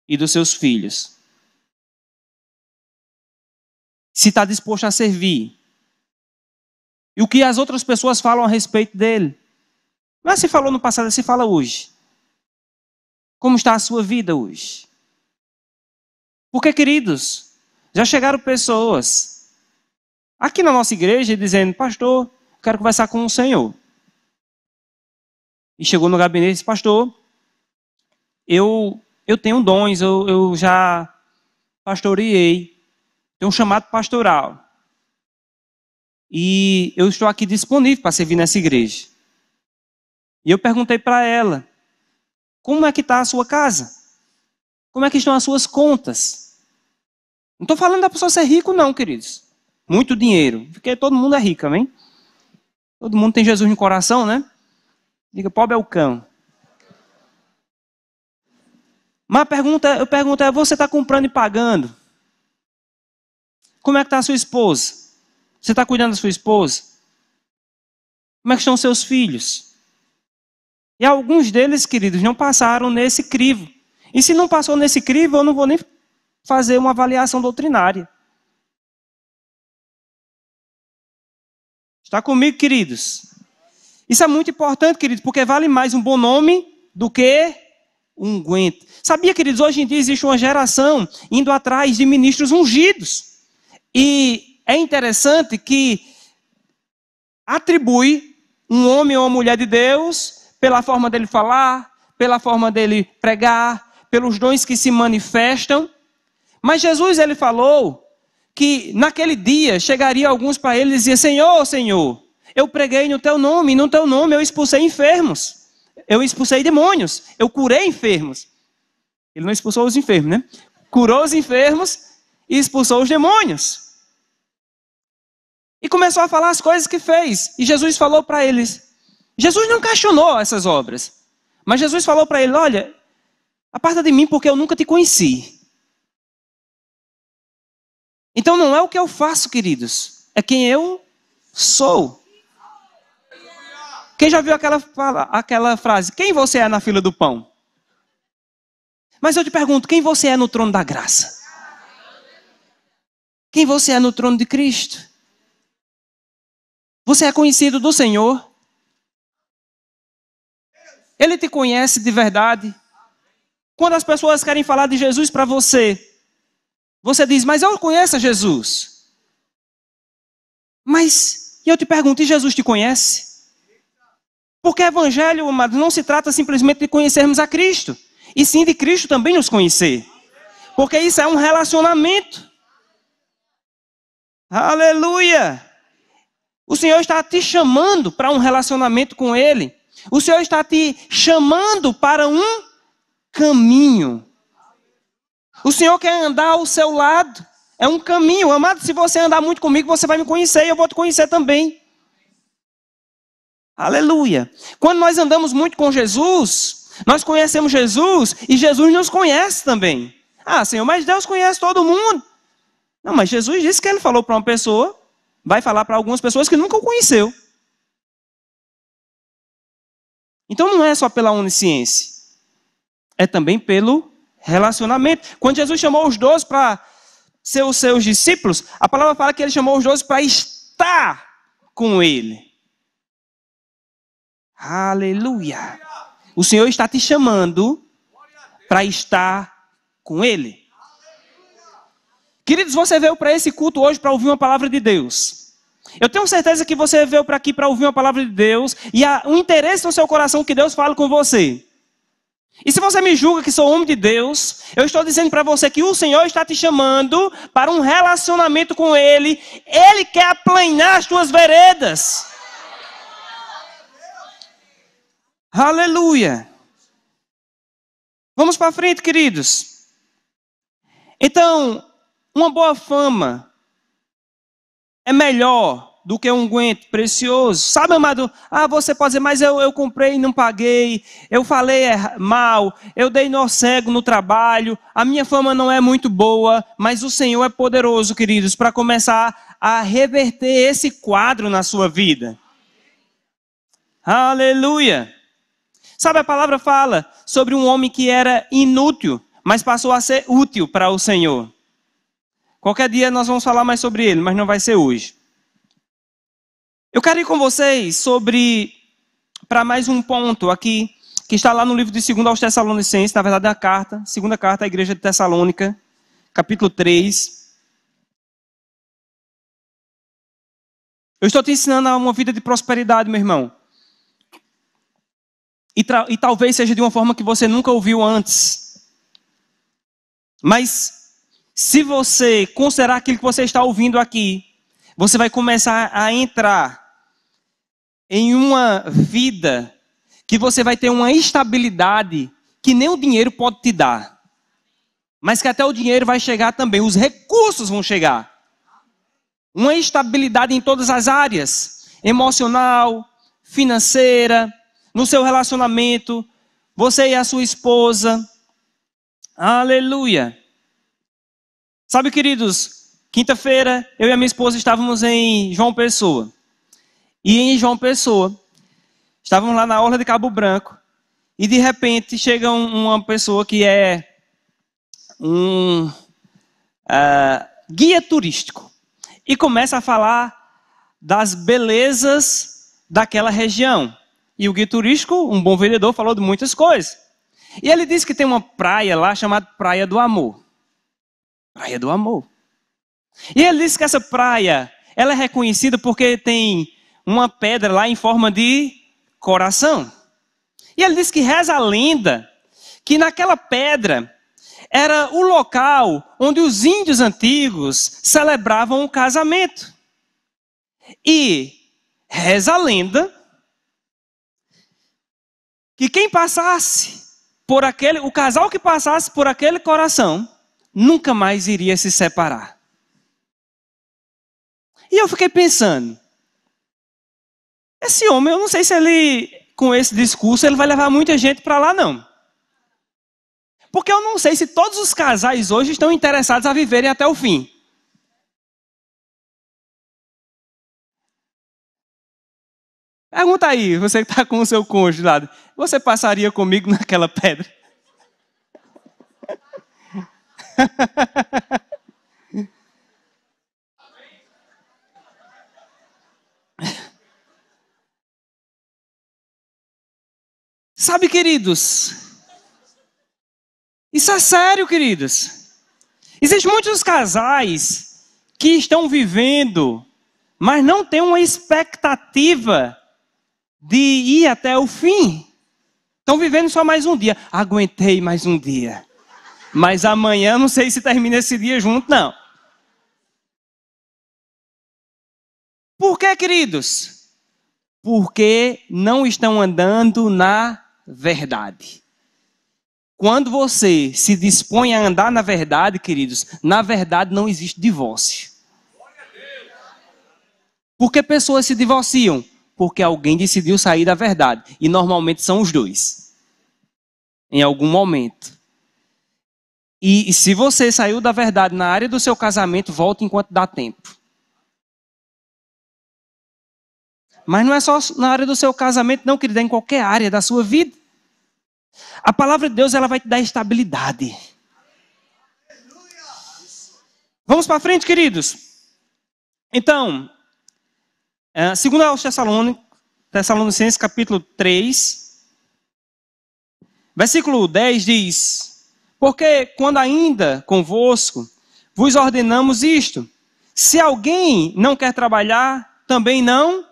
e dos seus filhos. Se está disposto a servir. E o que as outras pessoas falam a respeito dele. Não é se falou no passado, é se fala hoje. Como está a sua vida hoje? Porque, queridos, já chegaram pessoas aqui na nossa igreja dizendo, pastor, quero conversar com o Senhor. E chegou no gabinete e disse, pastor, eu tenho dons, eu já pastoreei, tenho um chamado pastoral. E eu estou aqui disponível para servir nessa igreja. E eu perguntei para ela, como é que está a sua casa? Como é que estão as suas contas? Não estou falando da pessoa ser rico não, queridos. Muito dinheiro, porque todo mundo é rico, amém? Todo mundo tem Jesus no coração, né? Diga, pobre é o cão. Mas eu pergunto, você está comprando e pagando? Como é que está a sua esposa? Você está cuidando da sua esposa? Como é que estão os seus filhos? E alguns deles, queridos, não passaram nesse crivo. E se não passou nesse crivo, eu não vou nem fazer uma avaliação doutrinária. Está comigo, queridos? Isso é muito importante, queridos, porque vale mais um bom nome do que um unguento. Sabia, queridos, hoje em dia existe uma geração indo atrás de ministros ungidos. E é interessante que atribui um homem ou uma mulher de Deus pela forma dele falar, pela forma dele pregar, pelos dons que se manifestam. Mas Jesus, ele falou que naquele dia chegaria alguns para ele e diziam, Senhor, Senhor, eu preguei no teu nome, e no teu nome eu expulsei enfermos, eu expulsei demônios, eu curei enfermos. Ele não expulsou os enfermos, né? Curou os enfermos e expulsou os demônios. E começou a falar as coisas que fez. E Jesus falou para eles. Jesus não questionou essas obras. Mas Jesus falou para ele, olha, aparta de mim porque eu nunca te conheci. Então não é o que eu faço, queridos. É quem eu sou. Quem já viu aquela frase? Quem você é na fila do pão? Mas eu te pergunto, quem você é no trono da graça? Quem você é no trono de Cristo? Você é conhecido do Senhor? Ele te conhece de verdade? Quando as pessoas querem falar de Jesus para você, você diz, mas eu conheço Jesus. Mas, e eu te pergunto, e Jesus te conhece? Porque evangelho, amado, não se trata simplesmente de conhecermos a Cristo, e sim de Cristo também nos conhecer. Porque isso é um relacionamento. Aleluia! O Senhor está te chamando para um relacionamento com Ele. O Senhor está te chamando para um caminho. O Senhor quer andar ao seu lado. É um caminho. Amado, se você andar muito comigo, você vai me conhecer e eu vou te conhecer também. Aleluia. Quando nós andamos muito com Jesus, nós conhecemos Jesus e Jesus nos conhece também. Ah, Senhor, mas Deus conhece todo mundo. Não, mas Jesus disse que Ele falou para uma pessoa, vai falar para algumas pessoas que nunca o conheceu. Então não é só pela onisciência, é também pelo relacionamento. Quando Jesus chamou os 12 para ser os seus discípulos, a palavra fala que Ele chamou os 12 para estar com Ele. Aleluia. O Senhor está te chamando para estar com Ele. Queridos, você veio para esse culto hoje para ouvir uma palavra de Deus. Eu tenho certeza que você veio para aqui para ouvir uma palavra de Deus e há um interesse no seu coração que Deus fale com você. E se você me julga que sou homem de Deus, eu estou dizendo para você que o Senhor está te chamando para um relacionamento com Ele. Ele quer aplanar as tuas veredas. Aleluia. Vamos para frente, queridos. Então, uma boa fama é melhor do que um unguento precioso. Sabe, amado? Você pode dizer, mas eu comprei e não paguei. Eu falei mal. Eu dei nó cego no trabalho. A minha fama não é muito boa. Mas o Senhor é poderoso, queridos, para começar a reverter esse quadro na sua vida. Aleluia. Sabe, a palavra fala sobre um homem que era inútil, mas passou a ser útil para o Senhor. Qualquer dia nós vamos falar mais sobre ele, mas não vai ser hoje. Eu quero ir com vocês para mais um ponto aqui, que está lá no livro de 2 aos Tessalonicenses, na verdade é a carta, segunda carta à igreja de Tessalônica, capítulo 3. Eu estou te ensinando a uma vida de prosperidade, meu irmão. E talvez seja de uma forma que você nunca ouviu antes. Mas se você considerar aquilo que você está ouvindo aqui, você vai começar a entrar em uma vida que você vai ter uma estabilidade que nem o dinheiro pode te dar. Mas que até o dinheiro vai chegar também, os recursos vão chegar. Uma estabilidade em todas as áreas, emocional, financeira, no seu relacionamento, você e a sua esposa. Aleluia. Sabe, queridos, quinta-feira eu e a minha esposa estávamos em João Pessoa. E em João Pessoa, estávamos lá na orla de Cabo Branco. E de repente chega uma pessoa que é um guia turístico. E começa a falar das belezas daquela região. E o guia turístico, um bom vendedor, falou de muitas coisas. E ele disse que tem uma praia lá chamada Praia do Amor. Praia do Amor. E ele disse que essa praia, ela é reconhecida porque tem uma pedra lá em forma de coração. E ele disse que reza a lenda que naquela pedra era o local onde os índios antigos celebravam o casamento. E reza a lenda que quem passasse por o casal que passasse por aquele coração, nunca mais iria se separar. E eu fiquei pensando, esse homem, eu não sei se ele, com esse discurso, ele vai levar muita gente para lá, não. Porque eu não sei se todos os casais hoje estão interessados a viverem até o fim. Pergunta aí, você que está com o seu cônjuge lá, você passaria comigo naquela pedra? Sabe, queridos, isso é sério, queridos. Existem muitos casais que estão vivendo, mas não têm uma expectativa de ir até o fim. Estão vivendo só mais um dia. Aguentei mais um dia. Mas amanhã não sei se termina esse dia junto, não. Por quê, queridos? Porque não estão andando na verdade. Quando você se dispõe a andar na verdade, queridos, na verdade não existe divórcio. Por que pessoas se divorciam? Porque alguém decidiu sair da verdade. E normalmente são os dois. Em algum momento. E se você saiu da verdade na área do seu casamento, volte enquanto dá tempo. Mas não é só na área do seu casamento, não, querido, é em qualquer área da sua vida. A palavra de Deus, ela vai te dar estabilidade. Vamos para frente, queridos. Então, 2 aos Tessalonicenses, capítulo 3. Versículo 10 diz: porque quando ainda convosco vos ordenamos isto, se alguém não quer trabalhar, também não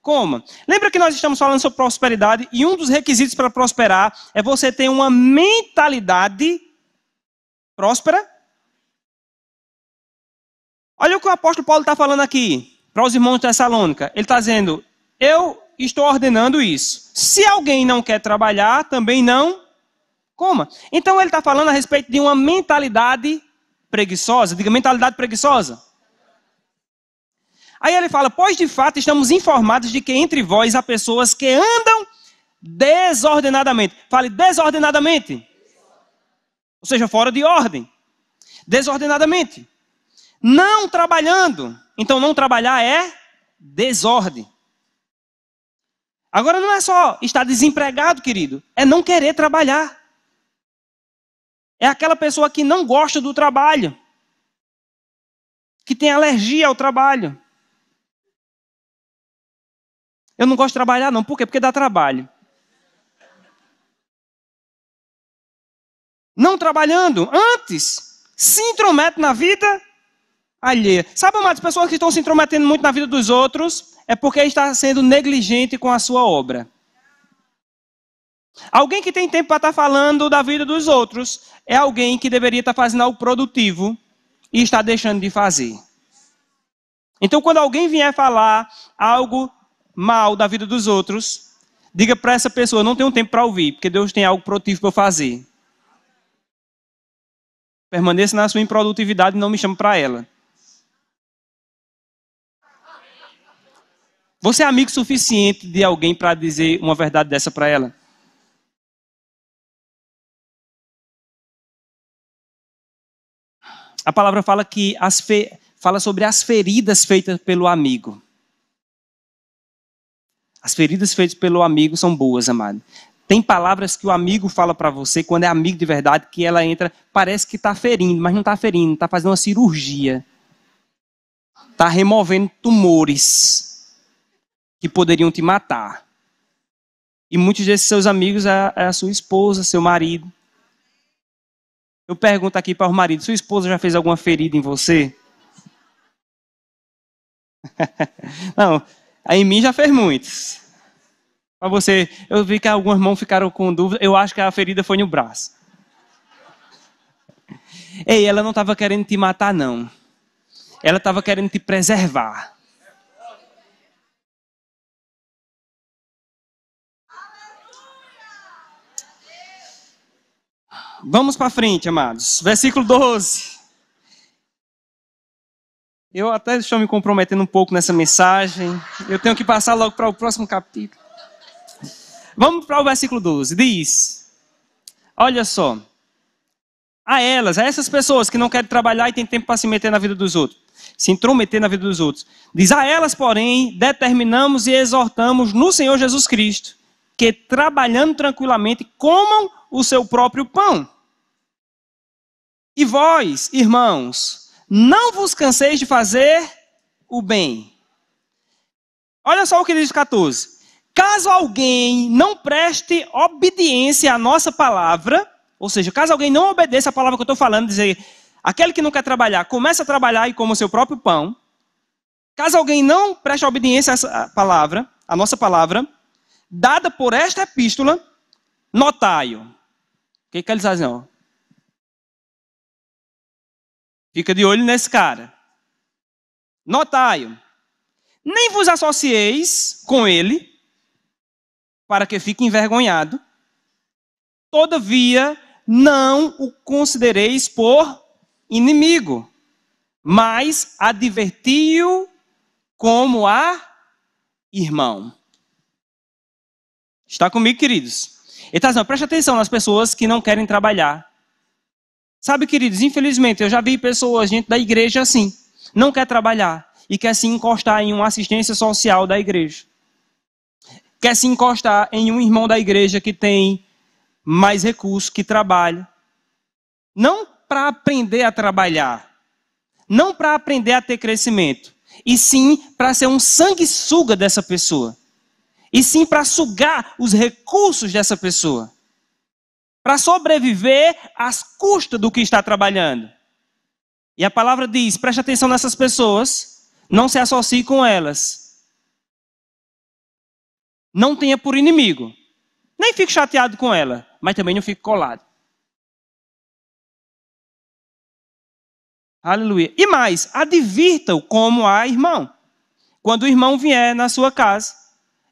coma. Lembra que nós estamos falando sobre prosperidade e um dos requisitos para prosperar é você ter uma mentalidade próspera? Olha o que o apóstolo Paulo está falando aqui para os irmãos de Tessalônica. Ele está dizendo: eu estou ordenando isso. Se alguém não quer trabalhar, também não coma. Então ele está falando a respeito de uma mentalidade preguiçosa. Diga, mentalidade preguiçosa. Aí ele fala: pois de fato estamos informados de que entre vós há pessoas que andam desordenadamente. Fale, desordenadamente. Ou seja, fora de ordem. Desordenadamente. Não trabalhando. Então não trabalhar é desordem. Agora não é só estar desempregado, querido. É não querer trabalhar. É aquela pessoa que não gosta do trabalho. Que tem alergia ao trabalho. Eu não gosto de trabalhar não. Por quê? Porque dá trabalho. Não trabalhando, antes se intromete na vida alheia. Sabe, amados, pessoas que estão se intrometendo muito na vida dos outros, é porque está sendo negligente com a sua obra. Alguém que tem tempo para estar falando da vida dos outros, é alguém que deveria estar fazendo algo produtivo e está deixando de fazer. Então, quando alguém vier falar algo mal da vida dos outros, diga para essa pessoa: não tenho tempo para ouvir, porque Deus tem algo produtivo para eu fazer. Permaneça na sua improdutividade e não me chame para ela. Você é amigo suficiente de alguém para dizer uma verdade dessa para ela? A palavra fala que fala sobre as feridas feitas pelo amigo. As feridas feitas pelo amigo são boas, amado. Tem palavras que o amigo fala para você, quando é amigo de verdade, que ela entra, parece que está ferindo, mas não está ferindo, está fazendo uma cirurgia. Está removendo tumores que poderiam te matar. E muitos desses seus amigos é a sua esposa, seu marido. Eu pergunto aqui para o marido: sua esposa já fez alguma ferida em você? Não, em mim já fez muitos. Para você, eu vi que alguns irmãos ficaram com dúvida. Eu acho que a ferida foi no braço. Ei, ela não estava querendo te matar, não. Ela estava querendo te preservar. Vamos para frente, amados. Versículo 12. Eu até estou me comprometendo um pouco nessa mensagem. Eu tenho que passar logo para o próximo capítulo. Vamos para o versículo 12. Diz: olha só. A essas pessoas que não querem trabalhar e têm tempo para se meter na vida dos outros. Se intrometer na vida dos outros. Diz: a elas, porém, determinamos e exortamos no Senhor Jesus Cristo, que trabalhando tranquilamente comam o seu próprio pão. E vós, irmãos, não vos canseis de fazer o bem. Olha só o que diz o 14. Caso alguém não preste obediência à nossa palavra, ou seja, caso alguém não obedeça a palavra que eu estou falando, dizer, aquele que não quer trabalhar, começa a trabalhar e coma o seu próprio pão. Caso alguém não preste obediência a essa palavra, a nossa palavra, dada por esta epístola, notai-o. O que eles dizem? Ó? Fica de olho nesse cara. Notai-o. Nem vos associeis com ele, para que fique envergonhado. Todavia, não o considereis por inimigo, mas adverti-o como a irmão. Está comigo, queridos? Ele está dizendo, preste atenção nas pessoas que não querem trabalhar. Sabe, queridos, infelizmente, eu já vi pessoas dentro da igreja assim, não quer trabalhar e quer se encostar em uma assistência social da igreja. Quer se encostar em um irmão da igreja que tem mais recursos, que trabalha. Não para aprender a trabalhar, não para aprender a ter crescimento, e sim para ser um sanguessuga dessa pessoa. E sim para sugar os recursos dessa pessoa. para sobreviver às custas do que está trabalhando. E a palavra diz, preste atenção nessas pessoas, não se associe com elas. Não tenha por inimigo. Nem fique chateado com ela, mas também não fique colado. Aleluia. E mais, advirta-o como a irmão. Quando o irmão vier na sua casa,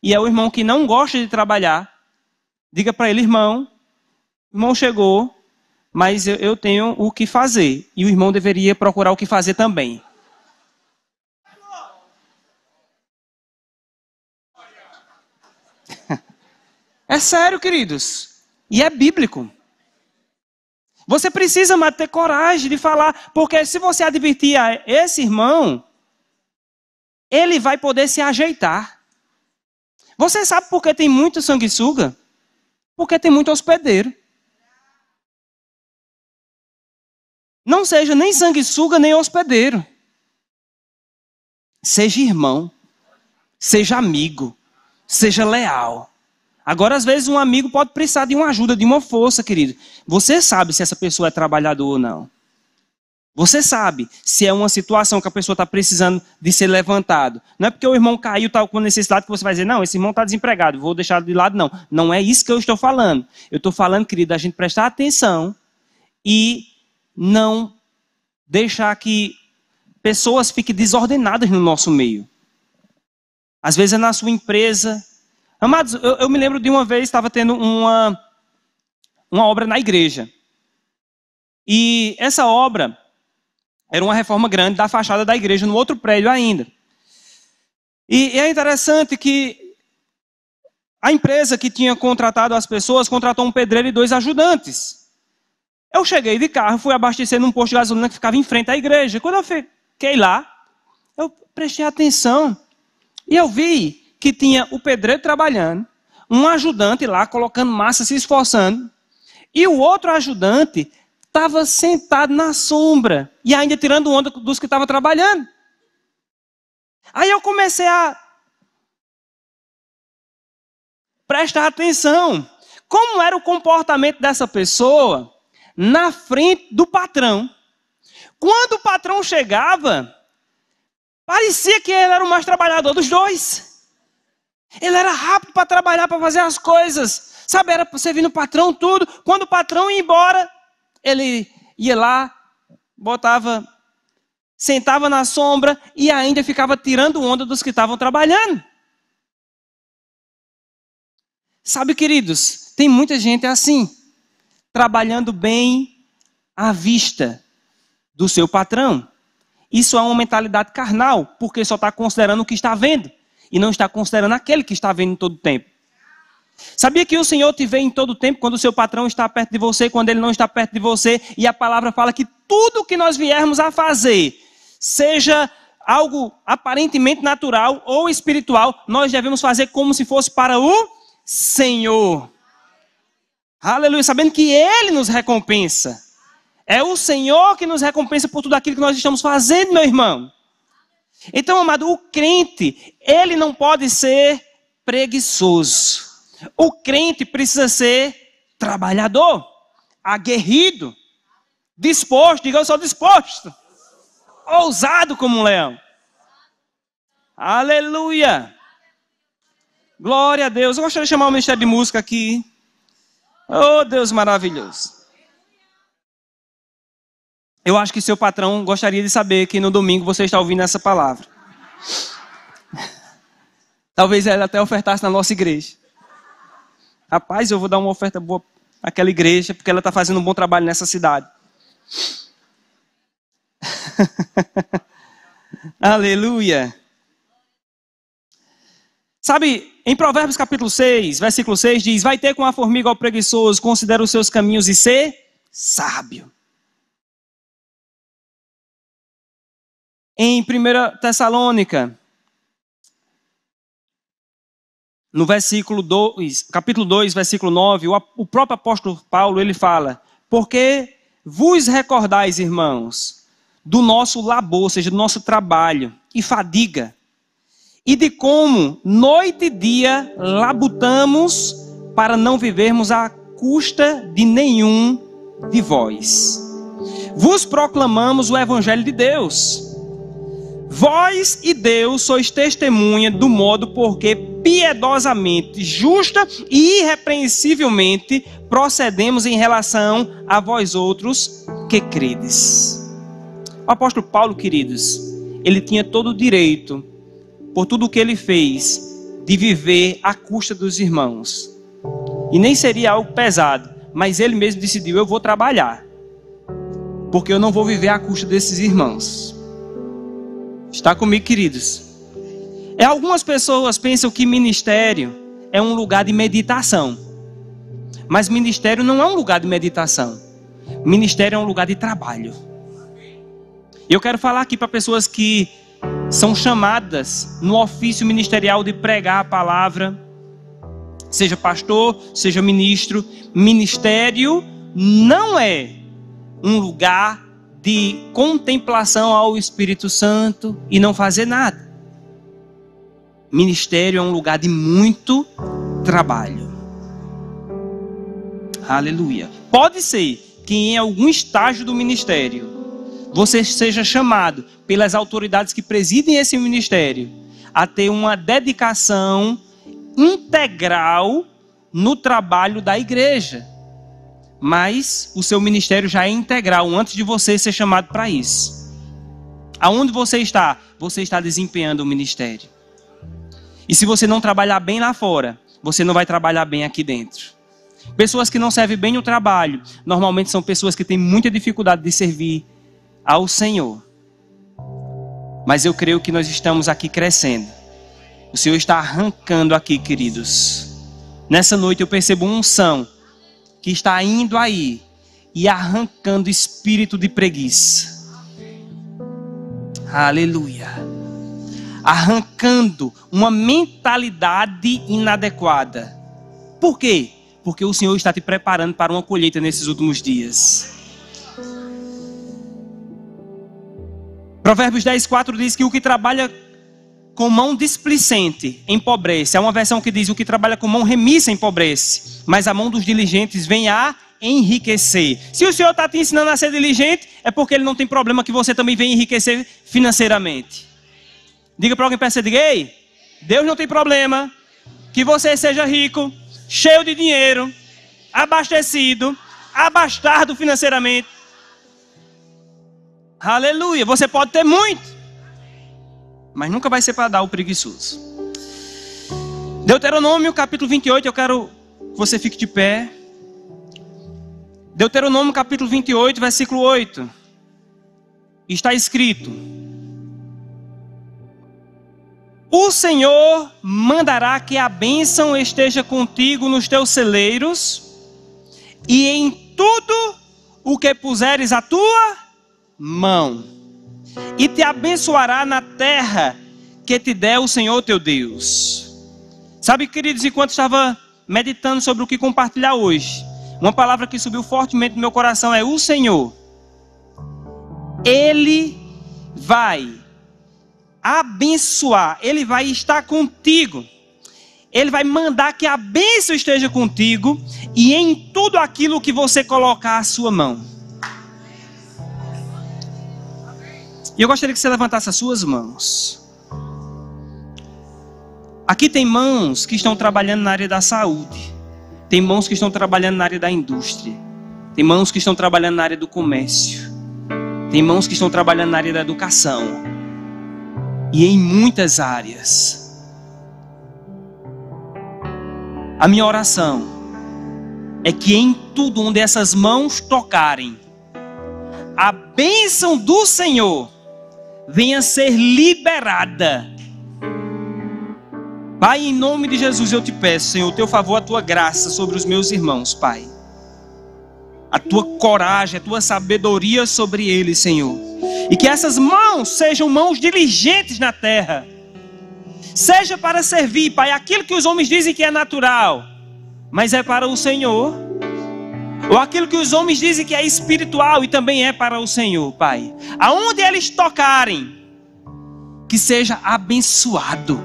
e é o irmão que não gosta de trabalhar, diga para ele, irmão chegou, mas eu tenho o que fazer. E o irmão deveria procurar o que fazer também. É sério, queridos. E é bíblico. Você precisa ter coragem de falar, porque se você advertir a esse irmão, ele vai poder se ajeitar. Você sabe por que tem muito sanguessuga? Porque tem muito hospedeiro. Não seja nem sanguessuga, nem hospedeiro. Seja irmão, seja amigo, seja leal. Agora, às vezes, um amigo pode precisar de uma ajuda, de uma força, querido. Você sabe se essa pessoa é trabalhadora ou não. Você sabe se é uma situação que a pessoa está precisando de ser levantado. Não é porque o irmão caiu, está com necessidade, que você vai dizer, não, esse irmão está desempregado, vou deixar de lado, não. Não é isso que eu estou falando. Eu estou falando, querido, a gente prestar atenção e não deixar que pessoas fiquem desordenadas no nosso meio. Às vezes é na sua empresa. Amados, eu me lembro de uma vez, estava tendo uma obra na igreja. E essa obra era uma reforma grande da fachada da igreja, no outro prédio ainda. E é interessante que a empresa que tinha contratado as pessoas, contratou um pedreiro e 2 ajudantes. Eu cheguei de carro, fui abastecer num posto de gasolina que ficava em frente à igreja. Quando eu fiquei lá, eu prestei atenção e eu vi que tinha o pedreiro trabalhando, um ajudante lá colocando massa, se esforçando, e o outro ajudante estava sentado na sombra e ainda tirando onda dos que estavam trabalhando. Aí eu comecei a prestar atenção. Como era o comportamento dessa pessoa na frente do patrão? Quando o patrão chegava, parecia que ele era o mais trabalhador dos 2. Ele era rápido para trabalhar, para fazer as coisas. Sabe, era para servir no patrão tudo. Quando o patrão ia embora, ele ia lá, sentava na sombra e ainda ficava tirando onda dos que estavam trabalhando. Sabe, queridos, tem muita gente assim, trabalhando bem à vista do seu patrão. Isso é uma mentalidade carnal, porque só está considerando o que está vendo e não está considerando aquele que está vendo em todo o tempo. Sabia que o Senhor te vê em todo o tempo, quando o seu patrão está perto de você, quando ele não está perto de você, e a palavra fala que tudo que nós viermos a fazer, seja algo aparentemente natural ou espiritual, nós devemos fazer como se fosse para o Senhor. Aleluia, sabendo que Ele nos recompensa. É o Senhor que nos recompensa por tudo aquilo que nós estamos fazendo, meu irmão. Então, amado, o crente, ele não pode ser preguiçoso. O crente precisa ser trabalhador, aguerrido, disposto, diga eu sou disposto, ousado como um leão. Aleluia. Glória a Deus. Eu gostaria de chamar o Ministério de Música aqui. Oh, Deus maravilhoso. Eu acho que seu patrão gostaria de saber que no domingo você está ouvindo essa palavra. Talvez ele até ofertasse na nossa igreja. Rapaz, eu vou dar uma oferta boa àquela igreja, porque ela está fazendo um bom trabalho nessa cidade. Aleluia. Sabe, em Provérbios capítulo 6, versículo 6 diz: vai ter com a formiga ao preguiçoso, considera os seus caminhos e ser sábio. Em 1 Tessalônica, no versículo 2, capítulo 2, versículo 9, o próprio apóstolo Paulo, ele fala: porque vos recordais, irmãos, do nosso labor, ou seja, do nosso trabalho e fadiga, e de como noite e dia labutamos para não vivermos a custa de nenhum de vós. Vos proclamamos o evangelho de Deus. Vós e Deus sois testemunha do modo porque piedosamente, justa e irrepreensivelmente procedemos em relação a vós outros que credes. O apóstolo Paulo, queridos, ele tinha todo o direito, por tudo o que ele fez, de viver à custa dos irmãos. E nem seria algo pesado, mas ele mesmo decidiu: eu vou trabalhar, porque eu não vou viver à custa desses irmãos. Está comigo, queridos? Algumas pessoas pensam que ministério é um lugar de meditação. Mas ministério não é um lugar de meditação. Ministério é um lugar de trabalho. E eu quero falar aqui para pessoas que são chamadas no ofício ministerial de pregar a palavra. Seja pastor, seja ministro. Ministério não é um lugar de contemplação ao Espírito Santo e não fazer nada. Ministério é um lugar de muito trabalho. Aleluia. Pode ser que em algum estágio do ministério você seja chamado pelas autoridades que presidem esse ministério a ter uma dedicação integral no trabalho da igreja. Mas o seu ministério já é integral antes de você ser chamado para isso. Aonde você está? Você está desempenhando o ministério. E se você não trabalhar bem lá fora, você não vai trabalhar bem aqui dentro. Pessoas que não servem bem no trabalho, normalmente são pessoas que têm muita dificuldade de servir ao Senhor. Mas eu creio que nós estamos aqui crescendo. O Senhor está arrancando aqui, queridos. Nessa noite eu percebo uma unção que está indo aí e arrancando espírito de preguiça. Aleluia. Arrancando uma mentalidade inadequada. Por quê? Porque o Senhor está te preparando para uma colheita nesses últimos dias. Provérbios 10:4 diz que o que trabalha com mão displicente empobrece. Há uma versão que diz: o que trabalha com mão remissa empobrece, mas a mão dos diligentes vem a enriquecer. Se o Senhor está te ensinando a ser diligente, é porque Ele não tem problema que você também venha enriquecer financeiramente. Diga para alguém perto, diga: ei, Deus não tem problema que você seja rico, cheio de dinheiro, abastecido, abastado financeiramente. Aleluia. Você pode ter muito, mas nunca vai ser para dar o preguiçoso. Deuteronômio capítulo 28, eu quero que você fique de pé. Deuteronômio capítulo 28, versículo 8. Está escrito: o Senhor mandará que a bênção esteja contigo nos teus celeiros e em tudo o que puseres a tua mão, e te abençoará na terra que te der o Senhor teu Deus. Sabe, queridos, enquanto estava meditando sobre o que compartilhar hoje, uma palavra que subiu fortemente no meu coração é: o Senhor, Ele vai abençoar, Ele vai estar contigo, Ele vai mandar que a bênção esteja contigo e em tudo aquilo que você colocar a sua mão. E eu gostaria que você levantasse as suas mãos. Aqui tem mãos que estão trabalhando na área da saúde, tem mãos que estão trabalhando na área da indústria, tem mãos que estão trabalhando na área do comércio, tem mãos que estão trabalhando na área da educação, e em muitas áreas. A minha oração é que em tudo onde essas mãos tocarem, a bênção do Senhor venha ser liberada. Pai, em nome de Jesus eu te peço, Senhor, o teu favor, a tua graça sobre os meus irmãos, Pai. A tua coragem, a tua sabedoria sobre eles, Senhor. E que essas mãos sejam mãos diligentes na terra. Seja para servir, Pai, aquilo que os homens dizem que é natural, mas é para o Senhor. Ou aquilo que os homens dizem que é espiritual e também é para o Senhor, Pai. Aonde eles tocarem, que seja abençoado.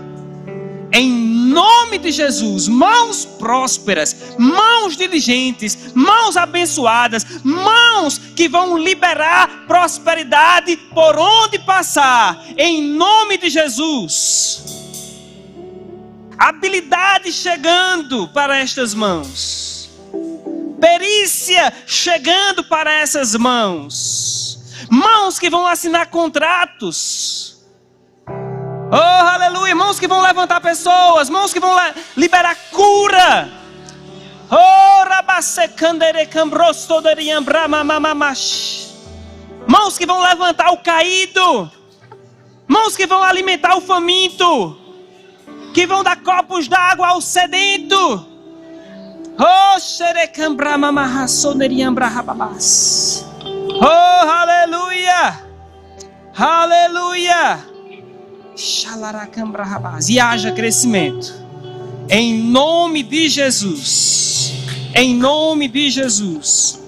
Em nome de Jesus, mãos prósperas, mãos diligentes, mãos abençoadas, mãos que vão liberar prosperidade por onde passar. Em nome de Jesus. Habilidade chegando para estas mãos. Perícia chegando para essas mãos. Mãos que vão assinar contratos. Oh, aleluia, mãos que vão levantar pessoas, mãos que vão liberar cura. Oh, rabasecandere cambrostoderiam bramamamash. Mãos que vão levantar o caído. Mãos que vão alimentar o faminto. Que vão dar copos d'água ao sedento. Oh, xerecam bramamahasoderiam brahababas. Oh, aleluia. Aleluia. E haja crescimento em nome de Jesus, em nome de Jesus.